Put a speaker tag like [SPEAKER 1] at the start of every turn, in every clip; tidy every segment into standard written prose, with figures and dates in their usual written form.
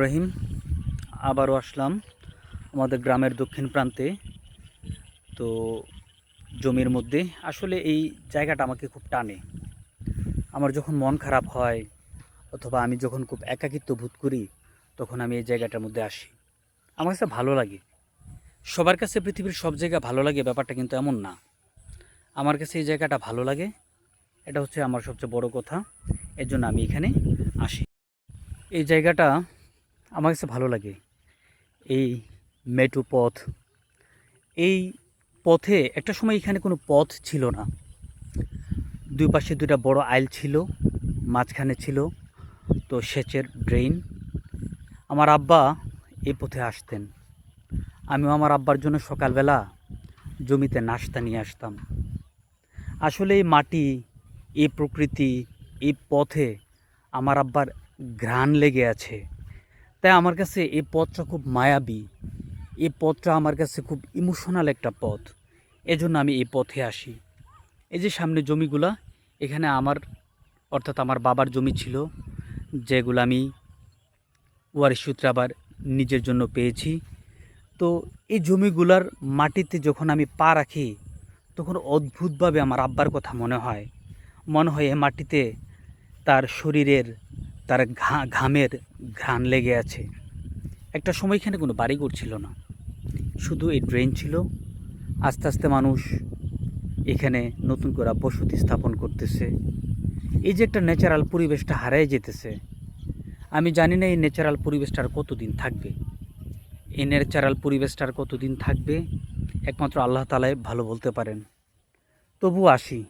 [SPEAKER 1] রহিম আবারও আসলাম আমাদের গ্রামের দক্ষিণ প্রান্তে। তো জমির মধ্যে আসলে এই জায়গাটা আমাকে খুব টানে। আমার যখন মন খারাপ হয় অথবা আমি যখন খুব একাকিত্ব বোধ করি তখন আমি এই জায়গাটার মধ্যে আসি। আমার কাছে ভালো লাগে। সবার কাছে পৃথিবীর সব জায়গা ভালো লাগে ব্যাপারটা কিন্তু এমন না। আমার কাছে এই জায়গাটা ভালো লাগে, এটা হচ্ছে আমার সবচেয়ে বড় কথা। এর জন্য আমি এখানে আসি। এই জায়গাটা আমার কাছে ভালো লাগে। এই মেটু পথ, এই পথে একটা সময় এখানে কোনো পথ ছিল না। দুই পাশে দুইটা বড় আইল ছিল, মাঝখানে ছিল তো সেচের ড্রেন। আমার আব্বা এই পথে আসতেন। আমিও আমার আব্বার জন্য সকালবেলা জমিতে নাশতা নিয়ে আসতাম। আসলে এই মাটি, এই প্রকৃতি, এই পথে আমার আব্বার ঘ্রাণ লেগে আছে। তাই আমার কাছে এই পথটা খুব মায়াবী। এই পথটা আমার কাছে খুব ইমোশনাল একটা পথ। এজন্য আমি এই পথে আসি। এই যে সামনে জমিগুলা, এখানে অর্থাৎ আমার বাবার জমি ছিল, যেগুলো আমি ওয়ারিশ সূত্রে আবার নিজের জন্য পেয়েছি। তো এই জমিগুলার মাটিতে যখন আমি পা রাখি তখন অদ্ভুতভাবে আমার আব্বার কথা মনে হয় এই মাটিতে তার শরীরের, তার ঘামের ঘ্রাণ লেগে আছে। একটা সময় এখানে কোনো বাড়িঘর ছিল না, শুধু এই ড্রেন ছিল। আস্তে আস্তে মানুষ এখানে নতুন করে বসতি স্থাপন করতেছে। এই যে একটা ন্যাচারাল পরিবেশটা হারিয়ে যেতেছে, আমি জানি না এই ন্যাচারাল পরিবেশটা আর কতদিন থাকবে। এই ন্যাচারাল পরিবেশটা আর কতদিন থাকবে একমাত্র আল্লাহ তাআলাই ভালো বলতে পারেন। তবু আসি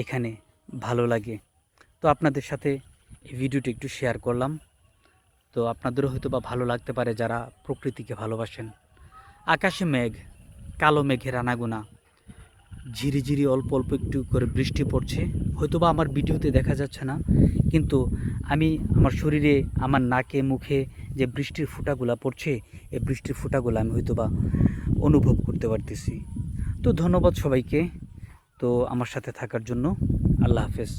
[SPEAKER 1] এখানে, ভালো লাগে। তো আপনাদের সাথে এই ভিডিওটি একটু শেয়ার করলাম। তো আপনাদেরও হয়তো বা ভালো লাগতে পারে যারা প্রকৃতিকে ভালোবাসেন। আকাশে মেঘ, কালো মেঘের আনাগোনা, ঝিরিঝিরি অল্প অল্প একটু করে বৃষ্টি পড়ছে। হয়তোবা আমার ভিডিওতে দেখা যাচ্ছে না, কিন্তু আমি আমার শরীরে, আমার নাকে মুখে যে বৃষ্টির ফোঁটাগুলা পড়ছে, এই বৃষ্টির ফোঁটাগুলো আমি হয়তোবা অনুভব করতে পারতেছি। তো ধন্যবাদ সবাইকে তো আমার সাথে থাকার জন্য। আল্লাহ হাফেজ।